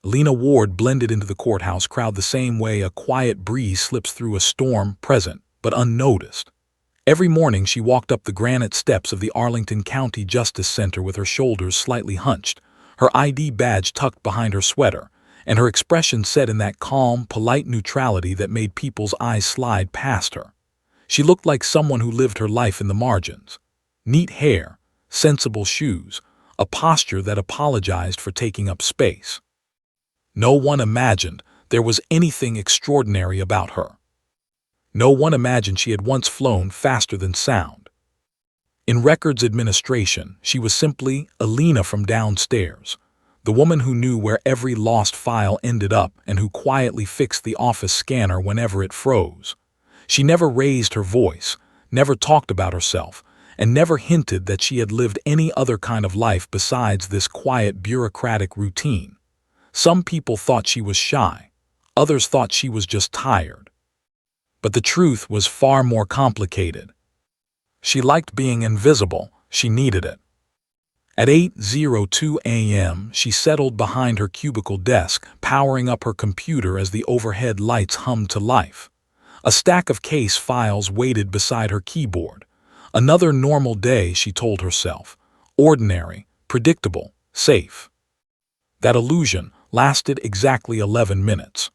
Elena Ward blended into the courthouse crowd the same way a quiet breeze slips through a storm, present but unnoticed. Every morning she walked up the granite steps of the Arlington County Justice Center with her shoulders slightly hunched, her ID badge tucked behind her sweater, and her expression set in that calm, polite neutrality that made people's eyes slide past her. She looked like someone who lived her life in the margins. Neat hair, sensible shoes, a posture that apologized for taking up space. No one imagined there was anything extraordinary about her. No one imagined she had once flown faster than sound. In records administration, she was simply Elena from downstairs, the woman who knew where every lost file ended up and who quietly fixed the office scanner whenever it froze. She never raised her voice, never talked about herself, and never hinted that she had lived any other kind of life besides this quiet bureaucratic routine. Some people thought she was shy, others thought she was just tired. But the truth was far more complicated. She liked being invisible, she needed it. At 8:02 a.m., she settled behind her cubicle desk, powering up her computer as the overhead lights hummed to life. A stack of case files waited beside her keyboard. Another normal day, she told herself. Ordinary, predictable, safe. That illusion lasted exactly 11 minutes.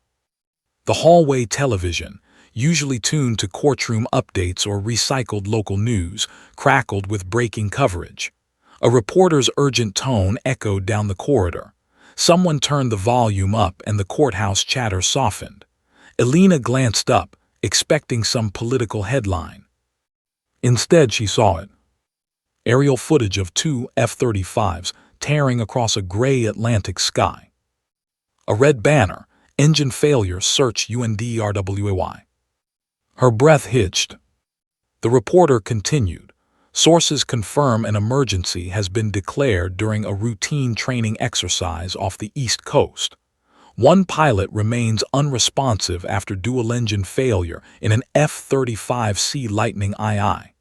The hallway television, usually tuned to courtroom updates or recycled local news, crackled with breaking coverage. A reporter's urgent tone echoed down the corridor. Someone turned the volume up and the courthouse chatter softened. Elena glanced up, expecting some political headline. Instead, she saw it. Aerial footage of two F-35s tearing across a gray Atlantic sky. A red banner, engine failure, search UNDRWAY. Her breath hitched. The reporter continued. Sources confirm an emergency has been declared during a routine training exercise off the East Coast. One pilot remains unresponsive after dual-engine failure in an F-35C Lightning II.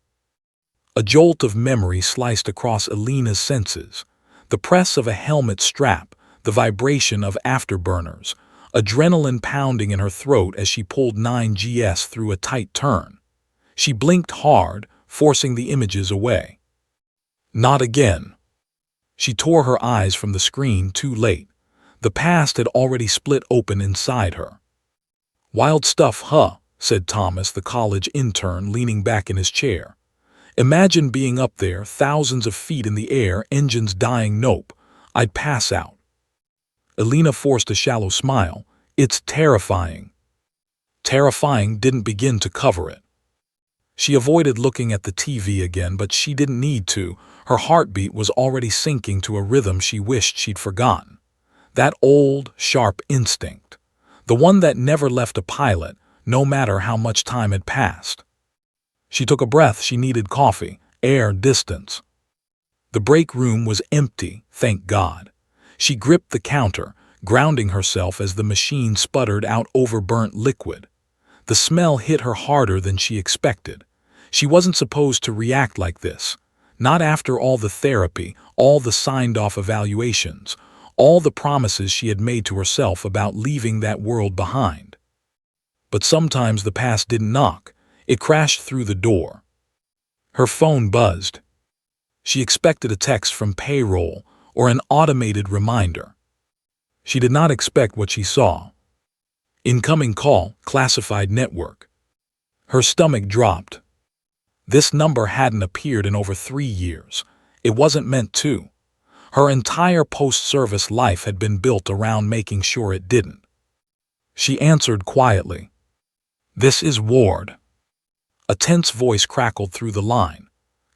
A jolt of memory sliced across Elena's senses. The press of a helmet strap, the vibration of afterburners, adrenaline pounding in her throat as she pulled 9GS through a tight turn. She blinked hard, forcing the images away. Not again. She tore her eyes from the screen too late. The past had already split open inside her. Wild stuff, huh? Said Thomas, the college intern, leaning back in his chair. Imagine being up there, thousands of feet in the air, engines dying. Nope, I'd pass out. Elena forced a shallow smile. It's terrifying. Terrifying didn't begin to cover it. She avoided looking at the TV again, but she didn't need to. Her heartbeat was already sinking to a rhythm she wished she'd forgotten. That old, sharp instinct. The one that never left a pilot, no matter how much time had passed. She took a breath. She needed coffee, air, distance. The break room was empty, thank God. She gripped the counter, grounding herself as the machine sputtered out overburnt liquid. The smell hit her harder than she expected. She wasn't supposed to react like this. Not after all the therapy, all the signed-off evaluations, all the promises she had made to herself about leaving that world behind. But sometimes the past didn't knock. It crashed through the door. Her phone buzzed. She expected a text from payroll or an automated reminder. She did not expect what she saw. Incoming call, classified network. Her stomach dropped. This number hadn't appeared in over 3 years. It wasn't meant to. Her entire post-service life had been built around making sure it didn't. She answered quietly. This is Ward. A tense voice crackled through the line.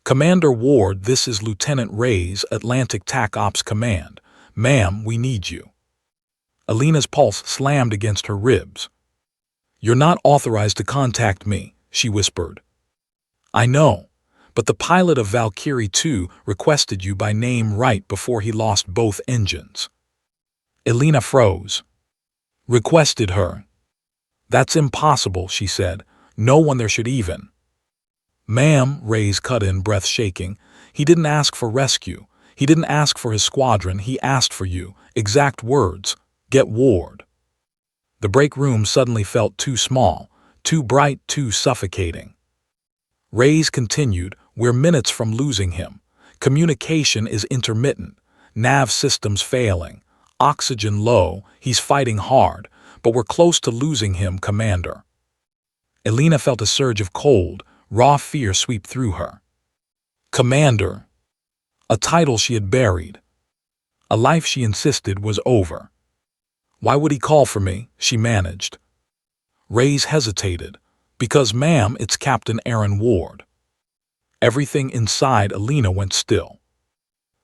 Commander Ward, this is Lieutenant Ray's, Atlantic TAC Ops Command. Ma'am, we need you. Elena's pulse slammed against her ribs. You're not authorized to contact me, she whispered. I know, but the pilot of Valkyrie 2 requested you by name right before he lost both engines. Elena froze. Requested her. That's impossible, she said. No one there should even. Ma'am, Ray's cut in, breath shaking. He didn't ask for rescue. He didn't ask for his squadron. He asked for you. Exact words. Get Ward. The break room suddenly felt too small, too bright, too suffocating. Reyes continued, "We're minutes from losing him. Communication is intermittent, nav systems failing, oxygen low, he's fighting hard, but we're close to losing him, Commander." Elena felt a surge of cold, raw fear sweep through her. Commander. A title she had buried. A life she insisted was over. "Why would he call for me?" she managed. Reyes hesitated. "Because, ma'am, it's Captain Aaron Ward." Everything inside Elena went still.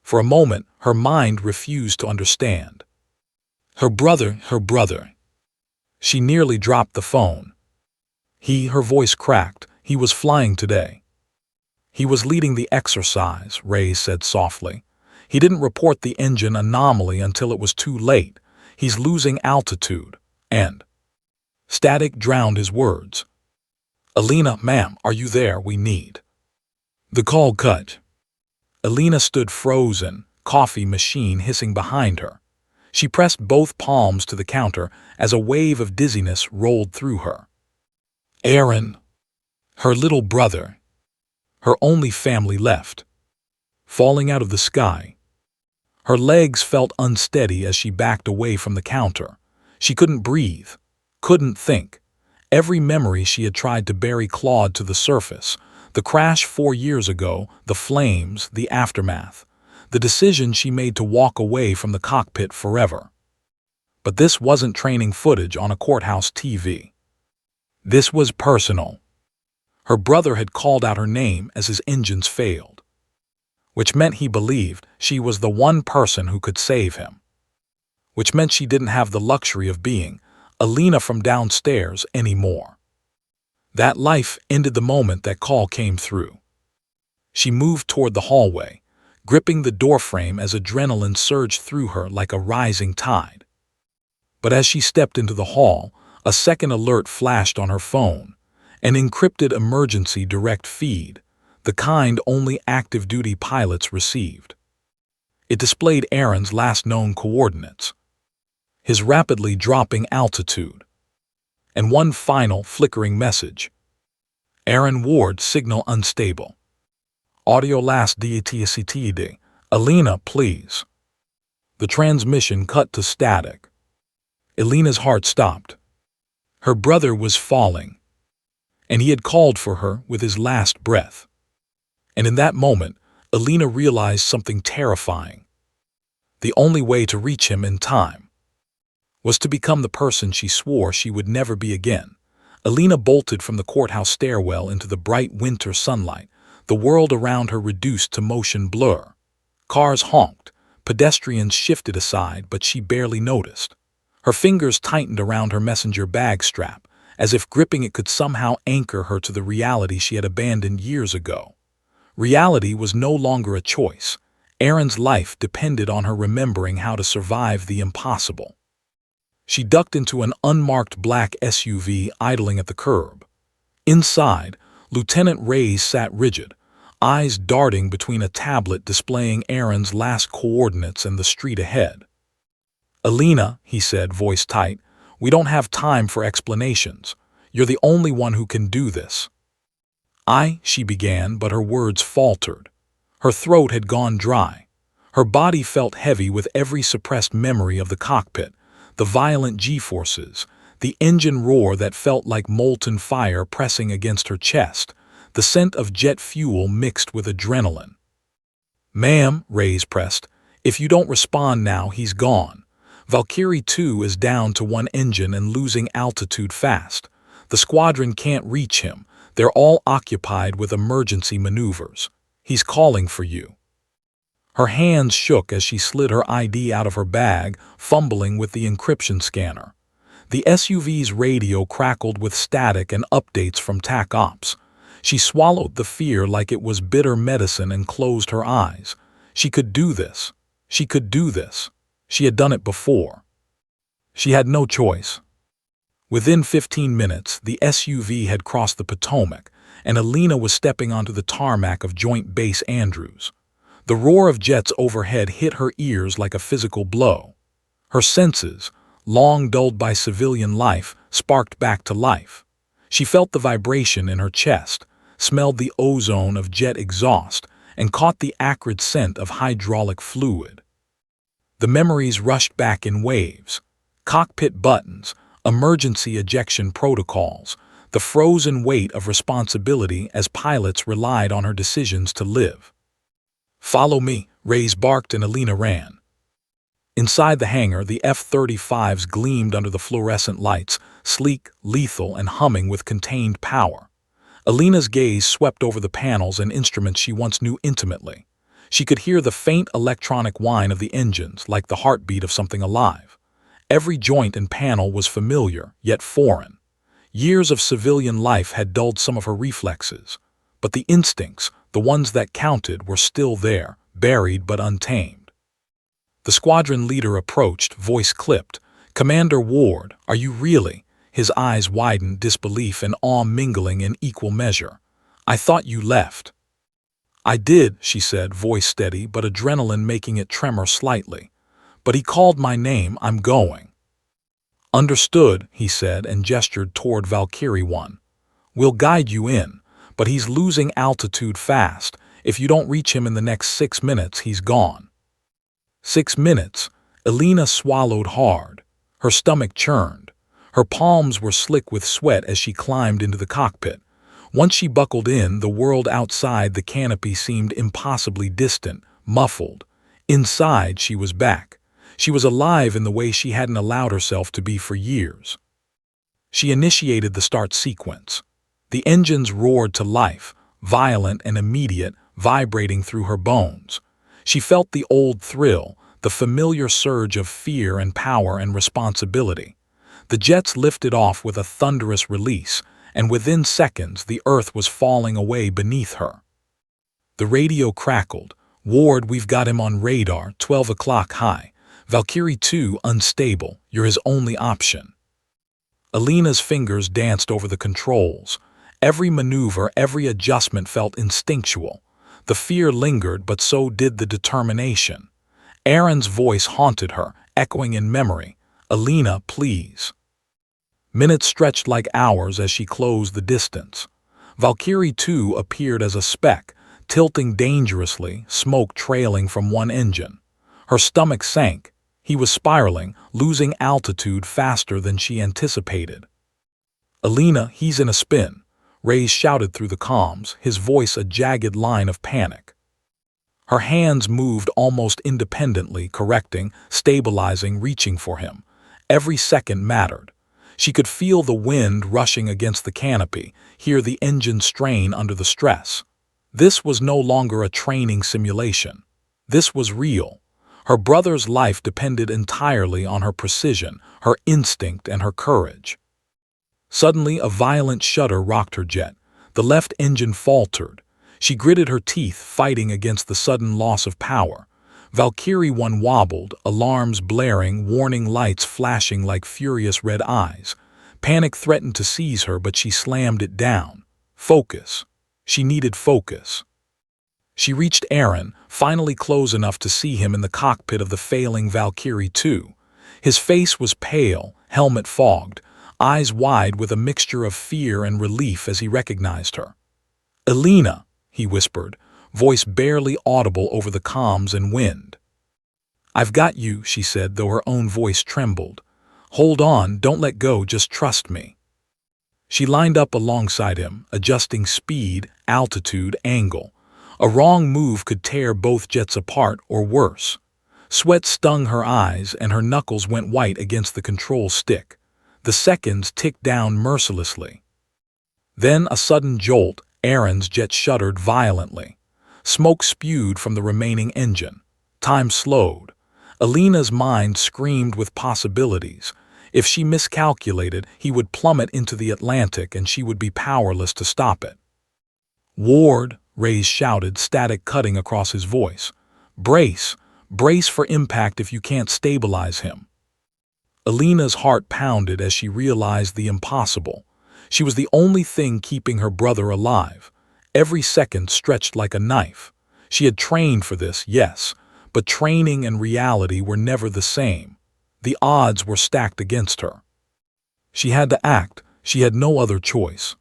For a moment, her mind refused to understand. Her brother. She nearly dropped the phone. Her voice cracked. "He was flying today." "He was leading the exercise," Reyes said softly. "He didn't report the engine anomaly until it was too late. He's losing altitude." And static drowned his words. "Elena, ma'am, are you there? We need." The call cut. Elena stood frozen, coffee machine hissing behind her. She pressed both palms to the counter as a wave of dizziness rolled through her. Aaron. Her little brother. Her only family left. Falling out of the sky. Her legs felt unsteady as she backed away from the counter. She couldn't breathe, couldn't think. Every memory she had tried to bury clawed to the surface. The crash 4 years ago, the flames, the aftermath. The decision she made to walk away from the cockpit forever. But this wasn't training footage on a courthouse TV. This was personal. Her brother had called out her name as his engines failed, which meant he believed she was the one person who could save him, which meant she didn't have the luxury of being Elena from downstairs anymore. That life ended the moment that call came through. She moved toward the hallway, gripping the doorframe as adrenaline surged through her like a rising tide. But as she stepped into the hall, a second alert flashed on her phone, an encrypted emergency direct feed, the kind only active-duty pilots received. It displayed Aaron's last known coordinates, his rapidly dropping altitude, and one final flickering message. Aaron Ward, signal unstable. Audio last DATCTD. Elena, please. The transmission cut to static. Elena's heart stopped. Her brother was falling, and he had called for her with his last breath. And in that moment, Elena realized something terrifying. The only way to reach him in time was to become the person she swore she would never be again. Elena bolted from the courthouse stairwell into the bright winter sunlight, the world around her reduced to motion blur. Cars honked, pedestrians shifted aside, but she barely noticed. Her fingers tightened around her messenger bag strap, as if gripping it could somehow anchor her to the reality she had abandoned years ago. Reality was no longer a choice. Aaron's life depended on her remembering how to survive the impossible. She ducked into an unmarked black SUV idling at the curb. Inside, Lieutenant Reyes sat rigid, eyes darting between a tablet displaying Aaron's last coordinates and the street ahead. "Elena," he said, voice tight, "we don't have time for explanations. You're the only one who can do this." She began, but her words faltered. Her throat had gone dry. Her body felt heavy with every suppressed memory of the cockpit, the violent G-forces, the engine roar that felt like molten fire pressing against her chest, the scent of jet fuel mixed with adrenaline. "Ma'am," Reyes pressed, "if you don't respond now, he's gone. Valkyrie 2 is down to one engine and losing altitude fast. The squadron can't reach him. They're all occupied with emergency maneuvers. He's calling for you." Her hands shook as she slid her ID out of her bag, fumbling with the encryption scanner. The SUV's radio crackled with static and updates from TAC Ops. She swallowed the fear like it was bitter medicine and closed her eyes. She could do this. She could do this. She had done it before. She had no choice. Within 15 minutes, the SUV had crossed the Potomac, and Elena was stepping onto the tarmac of Joint Base Andrews. The roar of jets overhead hit her ears like a physical blow. Her senses, long dulled by civilian life, sparked back to life. She felt the vibration in her chest, smelled the ozone of jet exhaust, and caught the acrid scent of hydraulic fluid. The memories rushed back in waves. Cockpit buttons, emergency ejection protocols, the frozen weight of responsibility as pilots relied on her decisions to live. "Follow me," Reyes barked and Alina ran. Inside the hangar, the F-35s gleamed under the fluorescent lights, sleek, lethal, and humming with contained power. Alina's gaze swept over the panels and instruments she once knew intimately. She could hear the faint electronic whine of the engines, like the heartbeat of something alive. Every joint and panel was familiar, yet foreign. Years of civilian life had dulled some of her reflexes, but the instincts, the ones that counted, were still there, buried but untamed. The squadron leader approached, voice clipped. "Commander Ward, are you really?" His eyes widened, disbelief and awe mingling in equal measure. "I thought you left." "I did," she said, voice steady but adrenaline making it tremor slightly. "But he called my name. I'm going." "Understood," he said and gestured toward Valkyrie 1. "We'll guide you in, but he's losing altitude fast. If you don't reach him in the next 6 minutes, he's gone." 6 minutes. Alina swallowed hard. Her stomach churned. Her palms were slick with sweat as she climbed into the cockpit. Once she buckled in, the world outside the canopy seemed impossibly distant, muffled. Inside, she was back. She was alive in the way she hadn't allowed herself to be for years. She initiated the start sequence. The engines roared to life, violent and immediate, vibrating through her bones. She felt the old thrill, the familiar surge of fear and power and responsibility. The jets lifted off with a thunderous release, and within seconds the earth was falling away beneath her. The radio crackled. "Ward, we've got him on radar, 12 o'clock high. Valkyrie 2 unstable. You're his only option." Alina's fingers danced over the controls. Every maneuver, every adjustment felt instinctual. The fear lingered, but so did the determination. Aaron's voice haunted her, echoing in memory. "Alina, please." Minutes stretched like hours as she closed the distance. Valkyrie 2 appeared as a speck, tilting dangerously, smoke trailing from one engine. Her stomach sank. He was spiraling, losing altitude faster than she anticipated. "Alina, he's in a spin," Reyes shouted through the comms, his voice a jagged line of panic. Her hands moved almost independently, correcting, stabilizing, reaching for him. Every second mattered. She could feel the wind rushing against the canopy, hear the engine strain under the stress. This was no longer a training simulation. This was real. Her brother's life depended entirely on her precision, her instinct, and her courage. Suddenly, a violent shudder rocked her jet. The left engine faltered. She gritted her teeth, fighting against the sudden loss of power. Valkyrie 1 wobbled, alarms blaring, warning lights flashing like furious red eyes. Panic threatened to seize her, but she slammed it down. Focus. She needed focus. She reached Aaron, finally close enough to see him in the cockpit of the failing Valkyrie 2. His face was pale, helmet fogged, eyes wide with a mixture of fear and relief as he recognized her. "Alina," he whispered, voice barely audible over the comms and wind. "I've got you," she said, though her own voice trembled. "Hold on, don't let go, just trust me." She lined up alongside him, adjusting speed, altitude, angle. A wrong move could tear both jets apart, or worse. Sweat stung her eyes, and her knuckles went white against the control stick. The seconds ticked down mercilessly. Then a sudden jolt. Aaron's jet shuddered violently. Smoke spewed from the remaining engine. Time slowed. Alina's mind screamed with possibilities. If she miscalculated, he would plummet into the Atlantic and she would be powerless to stop it. "Ward," Reyes shouted, static cutting across his voice. "Brace! Brace for impact if you can't stabilize him." Alina's heart pounded as she realized the impossible. She was the only thing keeping her brother alive. Every second stretched like a knife. She had trained for this, yes, but training and reality were never the same. The odds were stacked against her. She had to act. She had no other choice.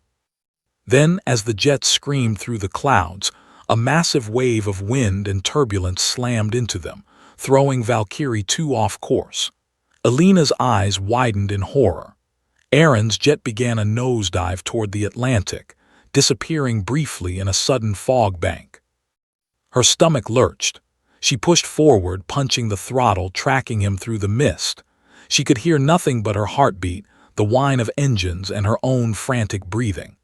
Then, as the jets screamed through the clouds, a massive wave of wind and turbulence slammed into them, throwing Valkyrie 2 off course. Alina's eyes widened in horror. Aaron's jet began a nosedive toward the Atlantic, disappearing briefly in a sudden fog bank. Her stomach lurched. She pushed forward, punching the throttle, tracking him through the mist. She could hear nothing but her heartbeat, the whine of engines, and her own frantic breathing.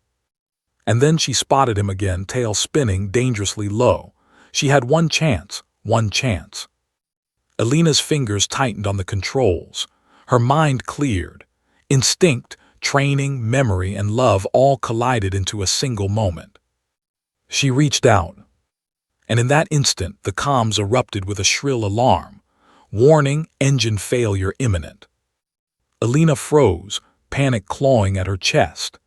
And then she spotted him again, tail spinning dangerously low. She had one chance, one chance. Alina's fingers tightened on the controls. Her mind cleared. Instinct, training, memory, and love all collided into a single moment. She reached out. And in that instant, the comms erupted with a shrill alarm. Warning, engine failure imminent. Alina froze, panic clawing at her chest.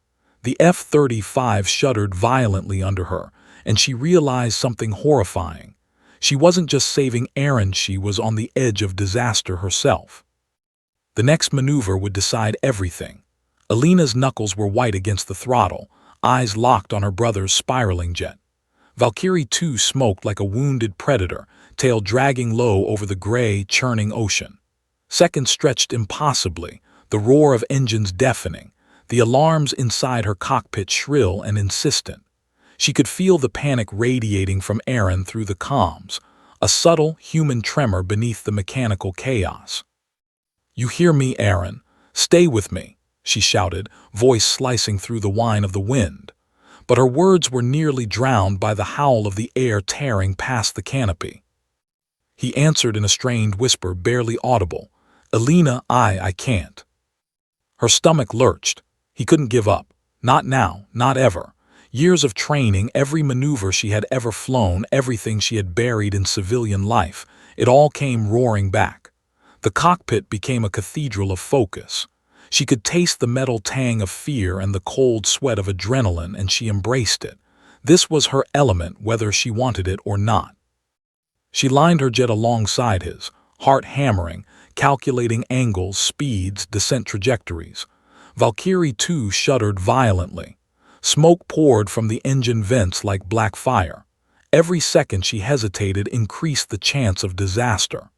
The F-35 shuddered violently under her, and she realized something horrifying. She wasn't just saving Aaron, she was on the edge of disaster herself. The next maneuver would decide everything. Alina's knuckles were white against the throttle, eyes locked on her brother's spiraling jet. Valkyrie 2 smoked like a wounded predator, tail dragging low over the gray, churning ocean. Seconds stretched impossibly, the roar of engines deafening, the alarms inside her cockpit shrill and insistent. She could feel the panic radiating from Aaron through the comms, a subtle, human tremor beneath the mechanical chaos. "You hear me, Aaron? Stay with me," she shouted, voice slicing through the whine of the wind. But her words were nearly drowned by the howl of the air tearing past the canopy. He answered in a strained whisper, barely audible. "Alina, I can't." Her stomach lurched. He couldn't give up. Not now, not ever. Years of training, every maneuver she had ever flown, everything she had buried in civilian life, it all came roaring back. The cockpit became a cathedral of focus. She could taste the metal tang of fear and the cold sweat of adrenaline, and she embraced it. This was her element, whether she wanted it or not. She lined her jet alongside his, heart hammering, calculating angles, speeds, descent trajectories. Valkyrie 2 shuddered violently. Smoke poured from the engine vents like black fire. Every second she hesitated increased the chance of disaster.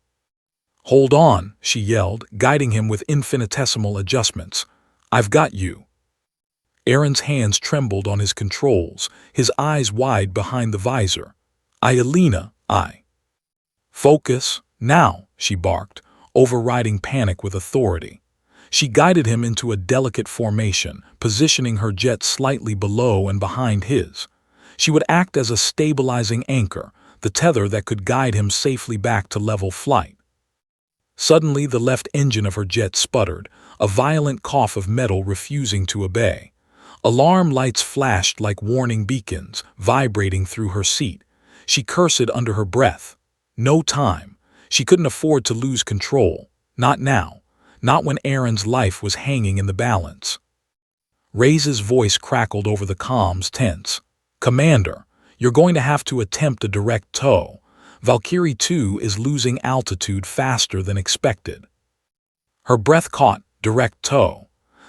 "Hold on," she yelled, guiding him with infinitesimal adjustments. "I've got you." Aaron's hands trembled on his controls, his eyes wide behind the visor. Alina, I." "Focus, now," she barked, overriding panic with authority. She guided him into a delicate formation, positioning her jet slightly below and behind his. She would act as a stabilizing anchor, the tether that could guide him safely back to level flight. Suddenly, the left engine of her jet sputtered, a violent cough of metal refusing to obey. Alarm lights flashed like warning beacons, vibrating through her seat. She cursed under her breath. No time. She couldn't afford to lose control. Not now. Not when Aaron's life was hanging in the balance. Ray's voice crackled over the comms, tense. "Commander, you're going to have to attempt a direct tow. Valkyrie 2 is losing altitude faster than expected." Her breath caught. Direct tow.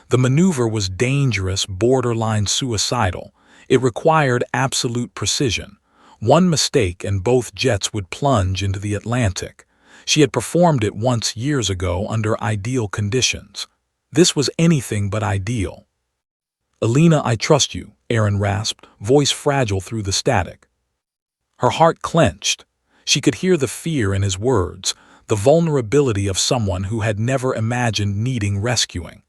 The maneuver was dangerous, borderline suicidal. It required absolute precision. One mistake and both jets would plunge into the Atlantic. She had performed it once years ago under ideal conditions. This was anything but ideal. "Alina, I trust you," Aaron rasped, voice fragile through the static. Her heart clenched. She could hear the fear in his words, the vulnerability of someone who had never imagined needing rescuing.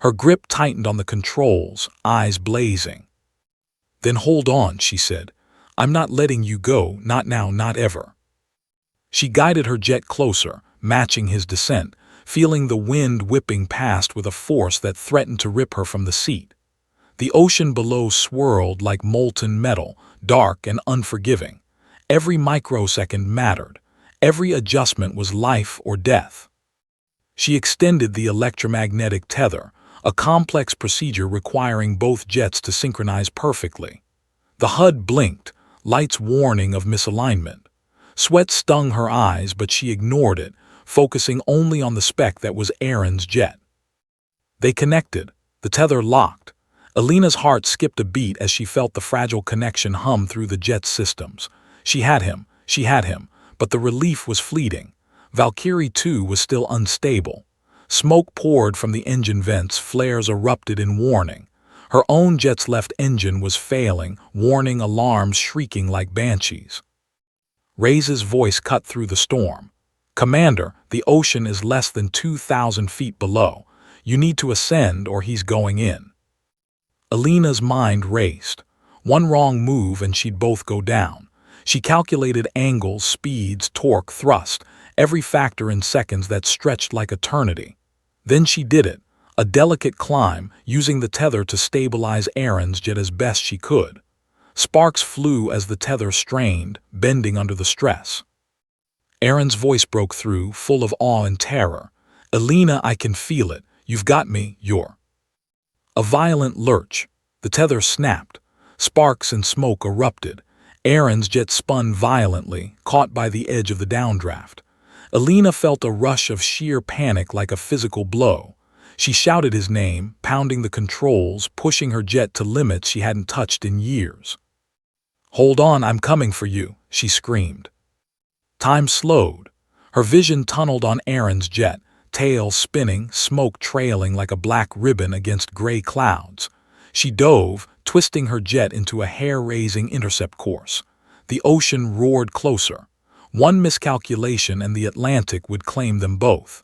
Her grip tightened on the controls, eyes blazing. "Then hold on," she said. "I'm not letting you go, not now, not ever." She guided her jet closer, matching his descent, feeling the wind whipping past with a force that threatened to rip her from the seat. The ocean below swirled like molten metal, dark and unforgiving. Every microsecond mattered. Every adjustment was life or death. She extended the electromagnetic tether, a complex procedure requiring both jets to synchronize perfectly. The HUD blinked, lights warning of misalignment. Sweat stung her eyes, but she ignored it, focusing only on the speck that was Aaron's jet. They connected, the tether locked. Alina's heart skipped a beat as she felt the fragile connection hum through the jet's systems. She had him, but the relief was fleeting. Valkyrie 2 was still unstable. Smoke poured from the engine vents, flares erupted in warning. Her own jet's left engine was failing, warning alarms shrieking like banshees. Reyes' voice cut through the storm. "Commander, the ocean is less than 2,000 feet below. You need to ascend or he's going in." Alina's mind raced. One wrong move and she'd both go down. She calculated angles, speeds, torque, thrust, every factor in seconds that stretched like eternity. Then she did it, a delicate climb, using the tether to stabilize Aaron's jet as best she could. Sparks flew as the tether strained, bending under the stress. Aaron's voice broke through, full of awe and terror. "Alina, I can feel it. You've got me, you're—" A violent lurch. The tether snapped. Sparks and smoke erupted. Aaron's jet spun violently, caught by the edge of the downdraft. Alina felt a rush of sheer panic like a physical blow. She shouted his name, pounding the controls, pushing her jet to limits she hadn't touched in years. "Hold on, I'm coming for you," she screamed. Time slowed. Her vision tunneled on Aaron's jet, tail spinning, smoke trailing like a black ribbon against gray clouds. She dove, twisting her jet into a hair-raising intercept course. The ocean roared closer. One miscalculation and the Atlantic would claim them both.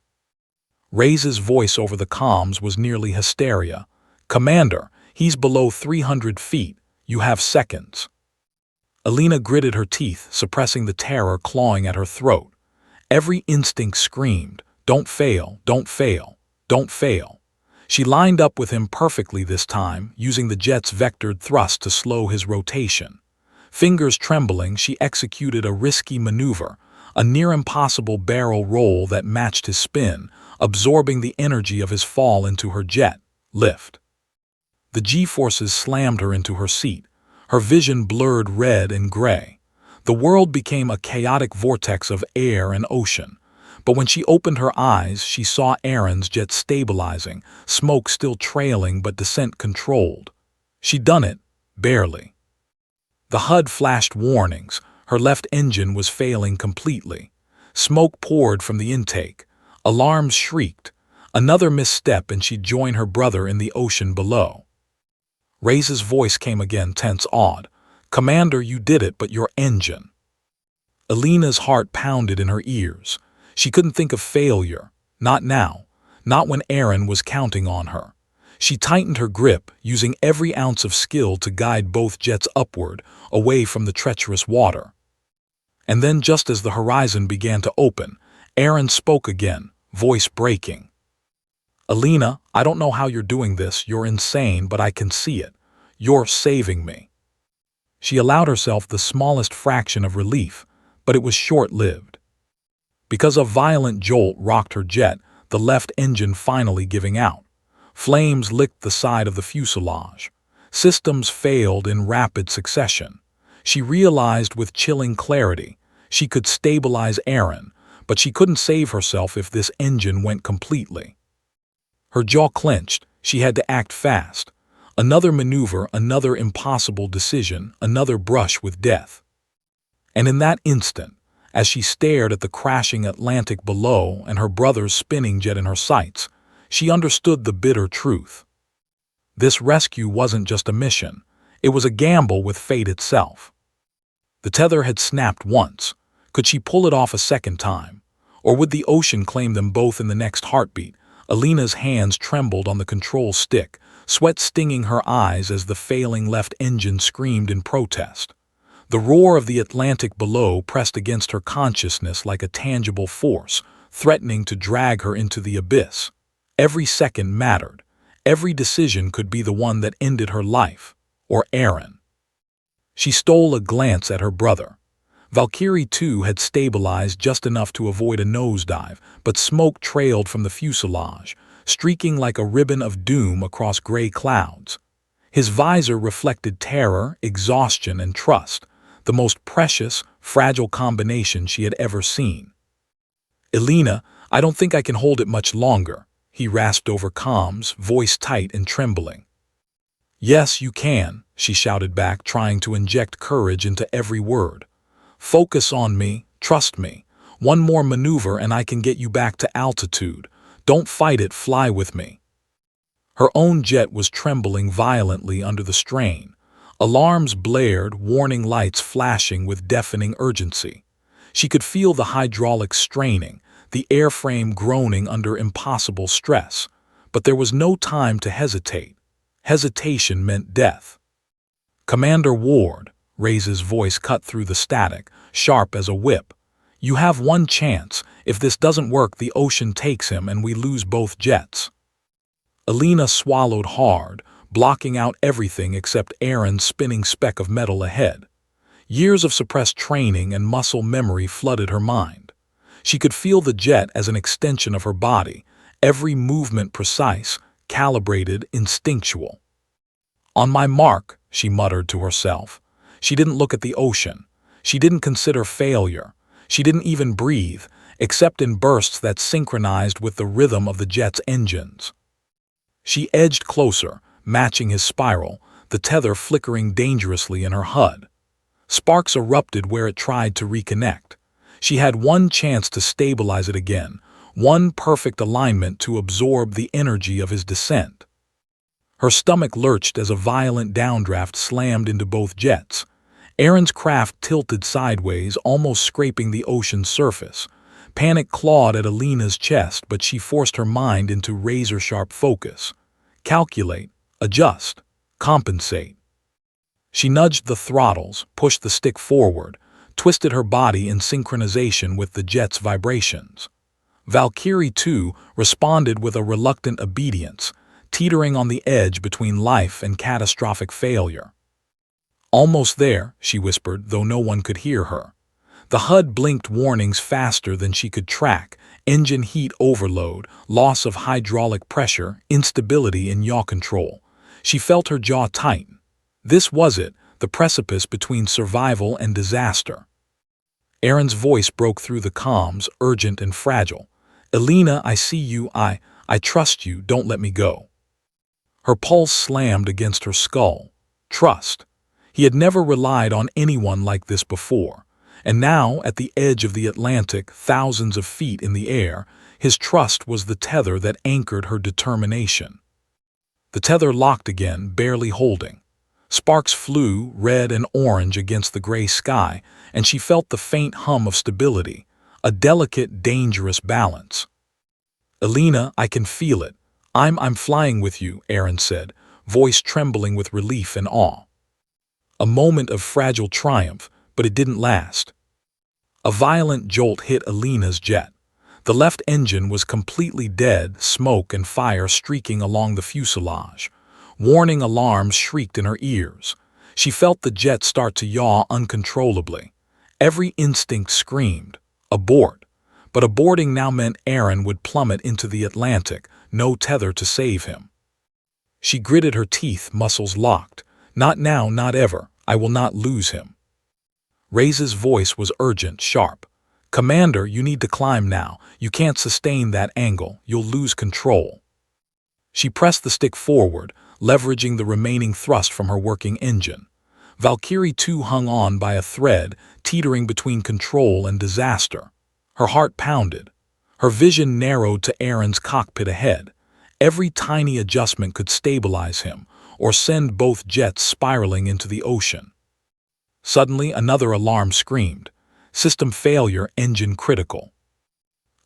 Reyes' voice over the comms was nearly hysteria. "Commander, he's below 300 feet. You have seconds." Alina gritted her teeth, suppressing the terror clawing at her throat. Every instinct screamed, "Don't fail, don't fail, don't fail." She lined up with him perfectly this time, using the jet's vectored thrust to slow his rotation. Fingers trembling, she executed a risky maneuver, a near-impossible barrel roll that matched his spin, absorbing the energy of his fall into her jet. Lift. The G-forces slammed her into her seat. Her vision blurred red and gray. The world became a chaotic vortex of air and ocean. But when she opened her eyes, she saw Aaron's jet stabilizing, smoke still trailing but descent controlled. She'd done it, barely. The HUD flashed warnings. Her left engine was failing completely. Smoke poured from the intake. Alarms shrieked. Another misstep and she'd join her brother in the ocean below. Reyes' voice came again, tense, awed. "Commander, you did it, but your engine." Alina's heart pounded in her ears. She couldn't think of failure. Not now. Not when Aaron was counting on her. She tightened her grip, using every ounce of skill to guide both jets upward, away from the treacherous water. And then, just as the horizon began to open, Aaron spoke again, voice breaking. "Alina, I don't know how you're doing this, you're insane, but I can see it. You're saving me." She allowed herself the smallest fraction of relief, but it was short-lived. Because a violent jolt rocked her jet, the left engine finally giving out. Flames licked the side of the fuselage. Systems failed in rapid succession. She realized with chilling clarity she could stabilize Aaron, but she couldn't save herself if this engine went completely. Her jaw clenched. She had to act fast. Another maneuver, another impossible decision, another brush with death. And in that instant, as she stared at the crashing Atlantic below and her brother's spinning jet in her sights, she understood the bitter truth. This rescue wasn't just a mission. It was a gamble with fate itself. The tether had snapped once. Could she pull it off a second time? Or would the ocean claim them both in the next heartbeat? Alina's hands trembled on the control stick, sweat stinging her eyes as the failing left engine screamed in protest. The roar of the Atlantic below pressed against her consciousness like a tangible force, threatening to drag her into the abyss. Every second mattered. Every decision could be the one that ended her life, or Aaron. She stole a glance at her brother. Valkyrie 2 had stabilized just enough to avoid a nosedive, but smoke trailed from the fuselage, streaking like a ribbon of doom across gray clouds. His visor reflected terror, exhaustion, and trust, the most precious, fragile combination she had ever seen. "Elena, I don't think I can hold it much longer," he rasped over comms, voice tight and trembling. "Yes, you can," she shouted back, trying to inject courage into every word. "Focus on me, trust me. One more maneuver and I can get you back to altitude. Don't fight it, fly with me." Her own jet was trembling violently under the strain. Alarms blared, warning lights flashing with deafening urgency. She could feel the hydraulics straining, the airframe groaning under impossible stress. But there was no time to hesitate. Hesitation meant death. "Commander Ward," Ray's voice cut through the static, sharp as a whip. "You have one chance. If this doesn't work, the ocean takes him and we lose both jets." Elena swallowed hard, blocking out everything except Aaron's spinning speck of metal ahead. Years of suppressed training and muscle memory flooded her mind. She could feel the jet as an extension of her body, every movement precise, calibrated, instinctual. "On my mark," she muttered to herself. She didn't look at the ocean. She didn't consider failure. She didn't even breathe, except in bursts that synchronized with the rhythm of the jet's engines. She edged closer, matching his spiral, the tether flickering dangerously in her HUD. Sparks erupted where it tried to reconnect. She had one chance to stabilize it again, one perfect alignment to absorb the energy of his descent. Her stomach lurched as a violent downdraft slammed into both jets. Aaron's craft tilted sideways, almost scraping the ocean's surface. Panic clawed at Elena's chest, but she forced her mind into razor-sharp focus. Calculate, adjust, compensate. She nudged the throttles, pushed the stick forward, twisted her body in synchronization with the jet's vibrations. Valkyrie, too, responded with a reluctant obedience, teetering on the edge between life and catastrophic failure. "Almost there," she whispered, though no one could hear her. The HUD blinked warnings faster than she could track: engine heat overload, loss of hydraulic pressure, instability in yaw control. She felt her jaw tighten. This was it, the precipice between survival and disaster. Aaron's voice broke through the comms, urgent and fragile. "Elena, I see you, I trust you, don't let me go." Her pulse slammed against her skull. Trust. He had never relied on anyone like this before. And now, at the edge of the Atlantic, thousands of feet in the air, his trust was the tether that anchored her determination. The tether locked again, barely holding. Sparks flew, red and orange, against the gray sky, and she felt the faint hum of stability, a delicate, dangerous balance. "Elena, I can feel it. I'm flying with you," Aaron said, voice trembling with relief and awe. A moment of fragile triumph, but it didn't last. A violent jolt hit Elena's jet. The left engine was completely dead, smoke and fire streaking along the fuselage. Warning alarms shrieked in her ears. She felt the jet start to yaw uncontrollably. Every instinct screamed, abort. But aborting now meant Aaron would plummet into the Atlantic, no tether to save him. She gritted her teeth, muscles locked. "Not now, not ever. I will not lose him." Ray's voice was urgent, sharp. "Commander, you need to climb now. You can't sustain that angle. You'll lose control." She pressed the stick forward, leveraging the remaining thrust from her working engine. Valkyrie 2 hung on by a thread, teetering between control and disaster. Her heart pounded. Her vision narrowed to Aaron's cockpit ahead. Every tiny adjustment could stabilize him, or send both jets spiraling into the ocean. Suddenly, another alarm screamed. "System failure, engine critical."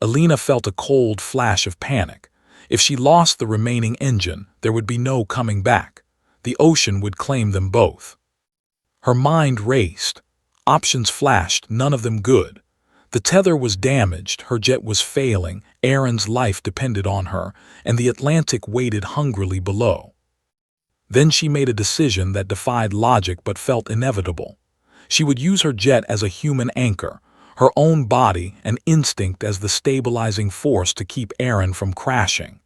Elena felt a cold flash of panic. If she lost the remaining engine, there would be no coming back. The ocean would claim them both. Her mind raced. Options flashed, none of them good. The tether was damaged, her jet was failing, Aaron's life depended on her, and the Atlantic waited hungrily below. Then she made a decision that defied logic but felt inevitable. She would use her jet as a human anchor, her own body and instinct as the stabilizing force to keep Aaron from crashing.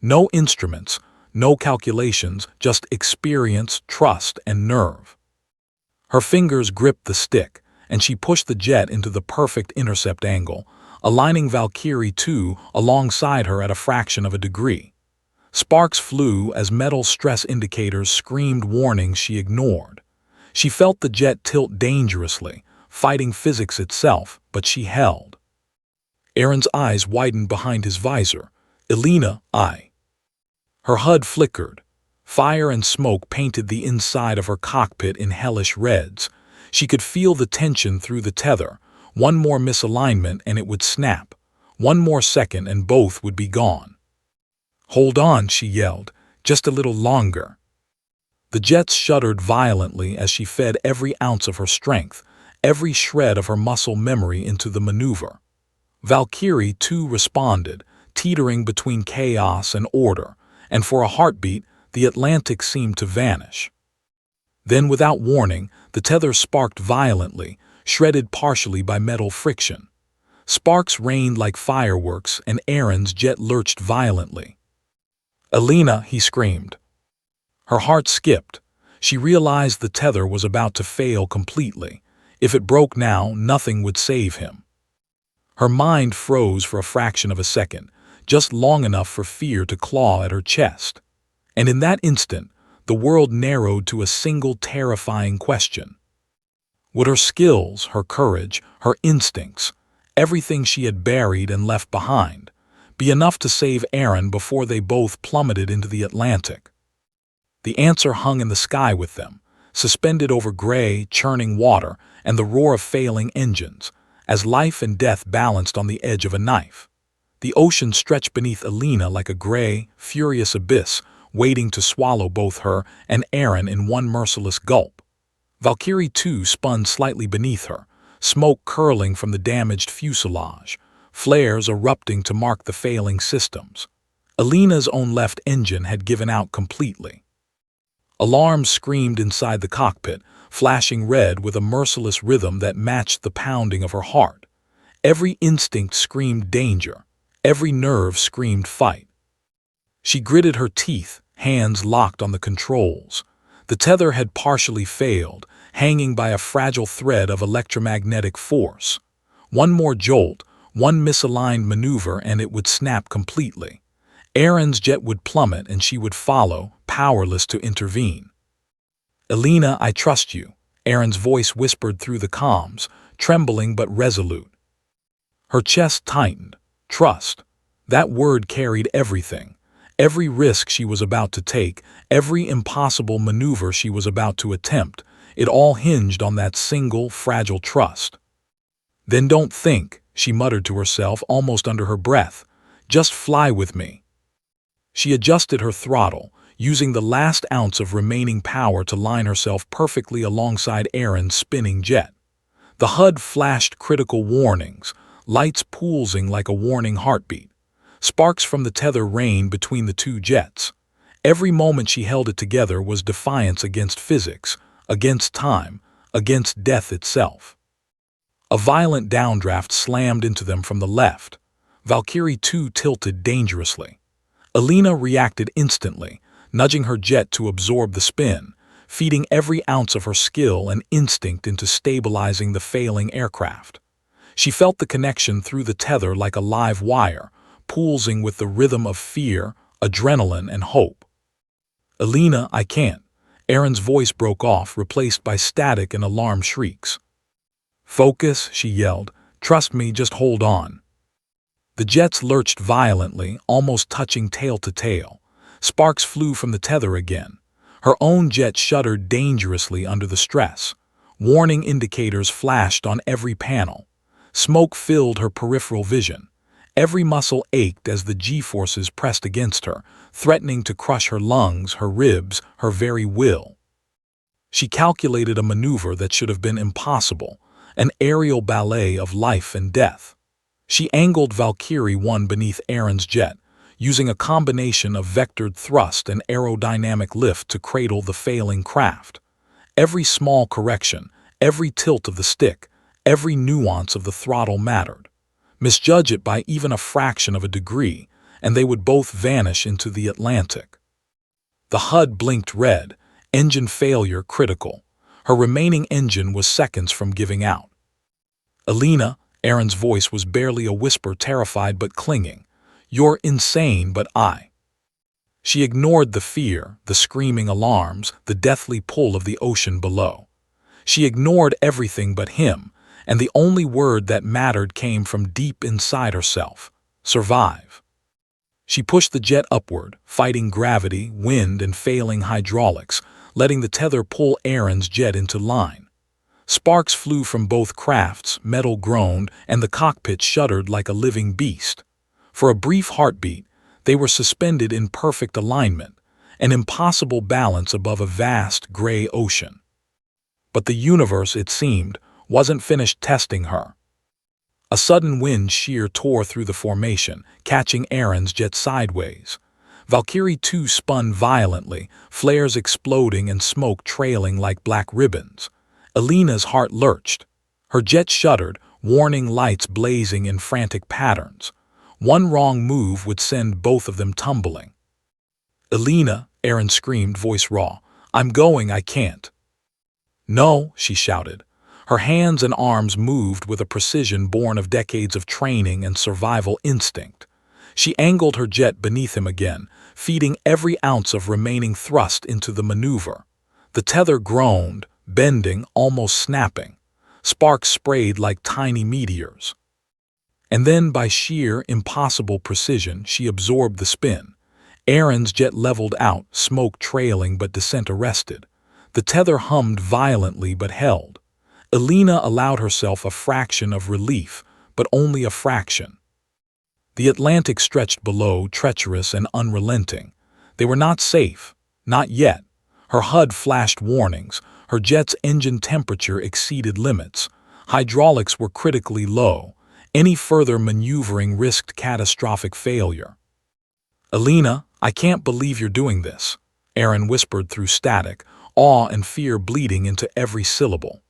No instruments, no calculations, just experience, trust, and nerve. Her fingers gripped the stick, and she pushed the jet into the perfect intercept angle, aligning Valkyrie 2 alongside her at a fraction of a degree. Sparks flew as metal stress indicators screamed warnings she ignored. She felt the jet tilt dangerously, fighting physics itself, but she held. Aaron's eyes widened behind his visor. Elena, I. Her HUD flickered. Fire and smoke painted the inside of her cockpit in hellish reds. She could feel the tension through the tether. One more misalignment and it would snap. One more second and both would be gone. Hold on, she yelled. Just a little longer. The jets shuddered violently as she fed every ounce of her strength, every shred of her muscle memory into the maneuver. Valkyrie too responded, teetering between chaos and order, and for a heartbeat, the Atlantic seemed to vanish. Then, without warning, the tether sparked violently, shredded partially by metal friction. Sparks rained like fireworks, and Aaron's jet lurched violently. Elena, he screamed. Her heart skipped. She realized the tether was about to fail completely. If it broke now, nothing would save him. Her mind froze for a fraction of a second, just long enough for fear to claw at her chest. And in that instant, the world narrowed to a single terrifying question. Would her skills, her courage, her instincts, everything she had buried and left behind, be enough to save Aaron before they both plummeted into the Atlantic? The answer hung in the sky with them, suspended over gray, churning water and the roar of failing engines, as life and death balanced on the edge of a knife. The ocean stretched beneath Elena like a gray, furious abyss, waiting to swallow both her and Aaron in one merciless gulp. Valkyrie 2 spun slightly beneath her, smoke curling from the damaged fuselage, flares erupting to mark the failing systems. Elena's own left engine had given out completely. Alarms screamed inside the cockpit, flashing red with a merciless rhythm that matched the pounding of her heart. Every instinct screamed danger. Every nerve screamed fight. She gritted her teeth, hands locked on the controls. The tether had partially failed, hanging by a fragile thread of electromagnetic force. One more jolt, one misaligned maneuver, and it would snap completely. Aaron's jet would plummet and she would follow, powerless to intervene. Elena, I trust you, Aaron's voice whispered through the comms, trembling but resolute. Her chest tightened. Trust. That word carried everything. Every risk she was about to take, every impossible maneuver she was about to attempt, it all hinged on that single, fragile trust. Then don't think, she muttered to herself almost under her breath. Just fly with me. She adjusted her throttle, using the last ounce of remaining power to line herself perfectly alongside Aaron's spinning jet. The HUD flashed critical warnings, lights pulsing like a warning heartbeat. Sparks from the tether rained between the two jets. Every moment she held it together was defiance against physics, against time, against death itself. A violent downdraft slammed into them from the left. Valkyrie 2 tilted dangerously. Elena reacted instantly, nudging her jet to absorb the spin, feeding every ounce of her skill and instinct into stabilizing the failing aircraft. She felt the connection through the tether like a live wire, pulsing with the rhythm of fear, adrenaline, and hope. Elena, I can't. Aaron's voice broke off, replaced by static and alarm shrieks. Focus, she yelled. Trust me, just hold on. The jets lurched violently, almost touching tail to tail. Sparks flew from the tether again. Her own jet shuddered dangerously under the stress. Warning indicators flashed on every panel. Smoke filled her peripheral vision. Every muscle ached as the G-forces pressed against her, threatening to crush her lungs, her ribs, her very will. She calculated a maneuver that should have been impossible, an aerial ballet of life and death. She angled Valkyrie 1 beneath Aaron's jet, using a combination of vectored thrust and aerodynamic lift to cradle the failing craft. Every small correction, every tilt of the stick, every nuance of the throttle mattered. Misjudge it by even a fraction of a degree, and they would both vanish into the Atlantic. The HUD blinked red, engine failure critical. Her remaining engine was seconds from giving out. Elena, Aaron's voice was barely a whisper, terrified but clinging. "You're insane, but I." She ignored the fear, the screaming alarms, the deathly pull of the ocean below. She ignored everything but him, and the only word that mattered came from deep inside herself: survive. She pushed the jet upward, fighting gravity, wind, and failing hydraulics, letting the tether pull Aaron's jet into line. Sparks flew from both crafts, metal groaned, and the cockpit shuddered like a living beast. For a brief heartbeat, they were suspended in perfect alignment, an impossible balance above a vast, gray ocean. But the universe, it seemed, wasn't finished testing her. A sudden wind shear tore through the formation, catching Aaron's jet sideways. Valkyrie 2 spun violently, flares exploding and smoke trailing like black ribbons. Alina's heart lurched. Her jet shuddered, warning lights blazing in frantic patterns. One wrong move would send both of them tumbling. "Alina," Aaron screamed, voice raw. "I'm going, I can't." "No," she shouted. Her hands and arms moved with a precision born of decades of training and survival instinct. She angled her jet beneath him again, feeding every ounce of remaining thrust into the maneuver. The tether groaned, bending, almost snapping. Sparks sprayed like tiny meteors. And then, by sheer, impossible precision, she absorbed the spin. Aaron's jet leveled out, smoke trailing but descent arrested. The tether hummed violently but held. Alina allowed herself a fraction of relief, but only a fraction. The Atlantic stretched below, treacherous and unrelenting. They were not safe. Not yet. Her HUD flashed warnings. Her jet's engine temperature exceeded limits. Hydraulics were critically low. Any further maneuvering risked catastrophic failure. "Alina, I can't believe you're doing this," Aaron whispered through static, awe and fear bleeding into every syllable.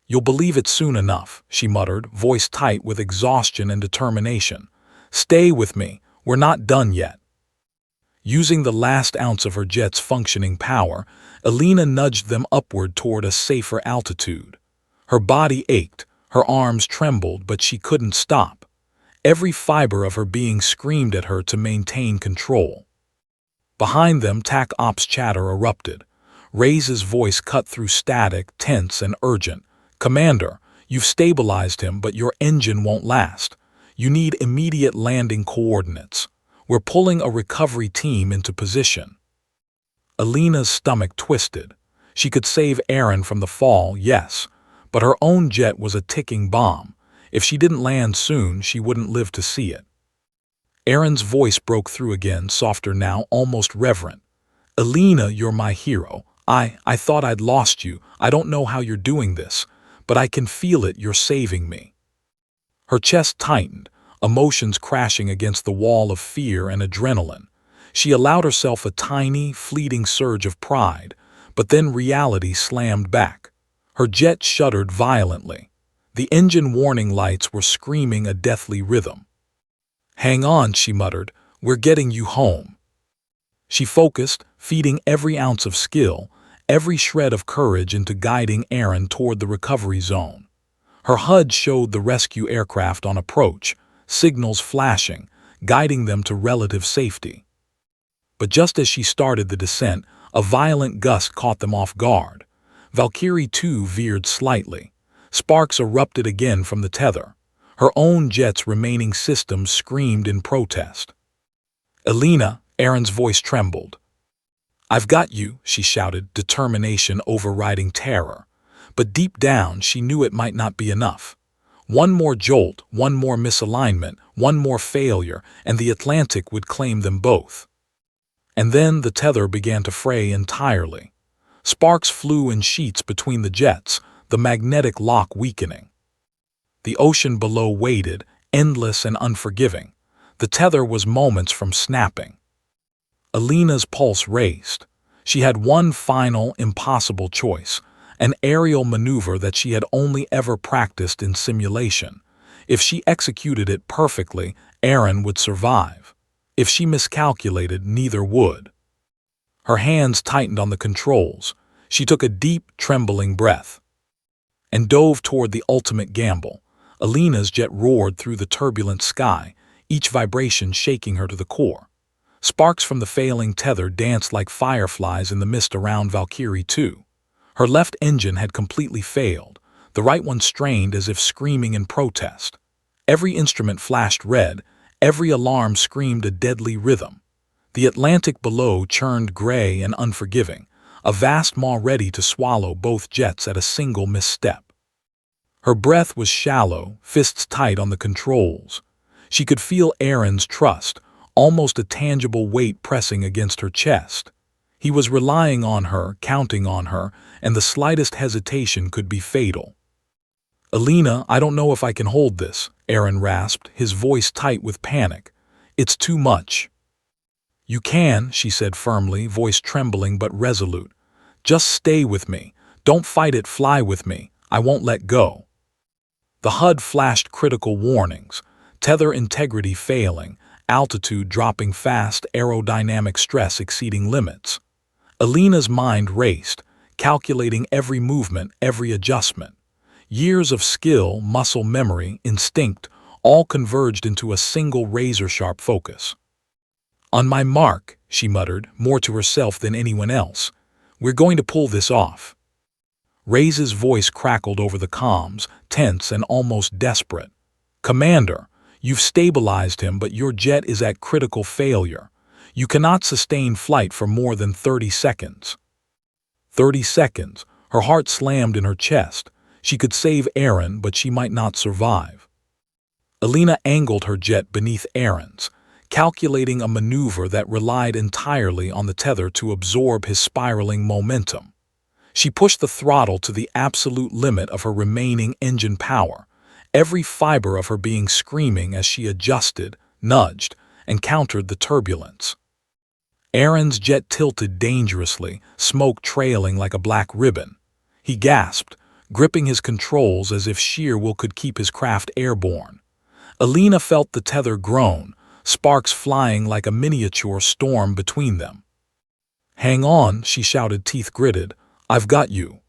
"You'll believe it soon enough," she muttered, voice tight with exhaustion and determination. "Stay with me. We're not done yet." Using the last ounce of her jet's functioning power, Alina nudged them upward toward a safer altitude. Her body ached, her arms trembled, but she couldn't stop. Every fiber of her being screamed at her to maintain control. Behind them, TAC Ops chatter erupted. Ray's voice cut through static, tense and urgent. "Commander, you've stabilized him, but your engine won't last. You need immediate landing coordinates. We're pulling a recovery team into position." Alina's stomach twisted. She could save Aaron from the fall, yes, but her own jet was a ticking bomb. If she didn't land soon, she wouldn't live to see it. Aaron's voice broke through again, softer now, almost reverent. "Alina, you're my hero. I thought I'd lost you. I don't know how you're doing this, but I can feel it, you're saving me." Her chest tightened, emotions crashing against the wall of fear and adrenaline. She allowed herself a tiny, fleeting surge of pride, but then reality slammed back. Her jet shuddered violently. The engine warning lights were screaming a deathly rhythm. "Hang on," she muttered. "We're getting you home." She focused, feeding every ounce of skill, every shred of courage into guiding Aaron toward the recovery zone. Her HUD showed the rescue aircraft on approach, signals flashing, guiding them to relative safety. But just as she started the descent, a violent gust caught them off guard. Valkyrie 2 veered slightly. Sparks erupted again from the tether. Her own jet's remaining systems screamed in protest. "Alina," Aaron's voice trembled. "I've got you," she shouted, determination overriding terror. But deep down, she knew it might not be enough. One more jolt, one more misalignment, one more failure, and the Atlantic would claim them both. And then the tether began to fray entirely. Sparks flew in sheets between the jets, the magnetic lock weakening. The ocean below waited, endless and unforgiving. The tether was moments from snapping. Alina's pulse raced. She had one final, impossible choice, an aerial maneuver that she had only ever practiced in simulation. If she executed it perfectly, Aaron would survive. If she miscalculated, neither would. Her hands tightened on the controls. She took a deep, trembling breath and dove toward the ultimate gamble. Alina's jet roared through the turbulent sky, each vibration shaking her to the core. Sparks from the failing tether danced like fireflies in the mist around Valkyrie 2. Her left engine had completely failed, the right one strained as if screaming in protest. Every instrument flashed red, every alarm screamed a deadly rhythm. The Atlantic below churned gray and unforgiving, a vast maw ready to swallow both jets at a single misstep. Her breath was shallow, fists tight on the controls. She could feel Aaron's trust, almost a tangible weight pressing against her chest. He was relying on her, counting on her, and the slightest hesitation could be fatal. "Alina, I don't know if I can hold this," Aaron rasped, his voice tight with panic. "It's too much." "You can," she said firmly, voice trembling but resolute. "Just stay with me. Don't fight it, fly with me. I won't let go." The HUD flashed critical warnings: tether integrity failing, altitude dropping fast, aerodynamic stress exceeding limits. Alina's mind raced, calculating every movement, every adjustment. Years of skill, muscle memory, instinct, all converged into a single razor-sharp focus. "On my mark," she muttered, more to herself than anyone else. "We're going to pull this off." Ray's voice crackled over the comms, tense and almost desperate. "Commander, you've stabilized him, but your jet is at critical failure. You cannot sustain flight for more than 30 seconds. 30 seconds. Her heart slammed in her chest. She could save Aaron, but she might not survive. Alina angled her jet beneath Aaron's, calculating a maneuver that relied entirely on the tether to absorb his spiraling momentum. She pushed the throttle to the absolute limit of her remaining engine power, every fiber of her being screaming as she adjusted, nudged, and countered the turbulence. Aaron's jet tilted dangerously, smoke trailing like a black ribbon. He gasped, gripping his controls as if sheer will could keep his craft airborne. Alina felt the tether groan, sparks flying like a miniature storm between them. "Hang on," she shouted, teeth gritted. "I've got you."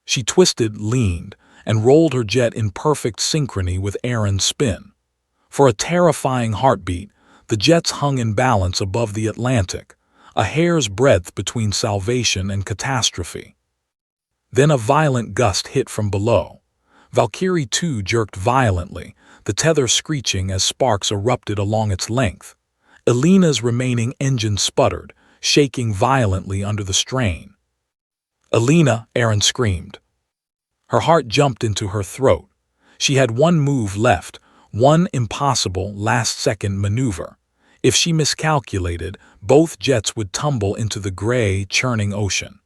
She twisted, leaned, and rolled her jet in perfect synchrony with Aaron's spin. For a terrifying heartbeat, the jets hung in balance above the Atlantic, a hair's breadth between salvation and catastrophe. Then a violent gust hit from below. Valkyrie 2 jerked violently, the tether screeching as sparks erupted along its length. Alina's remaining engine sputtered, shaking violently under the strain. "Alina!" Aaron screamed. Her heart jumped into her throat. She had one move left, one impossible last-second maneuver. If she miscalculated, both jets would tumble into the gray, churning ocean.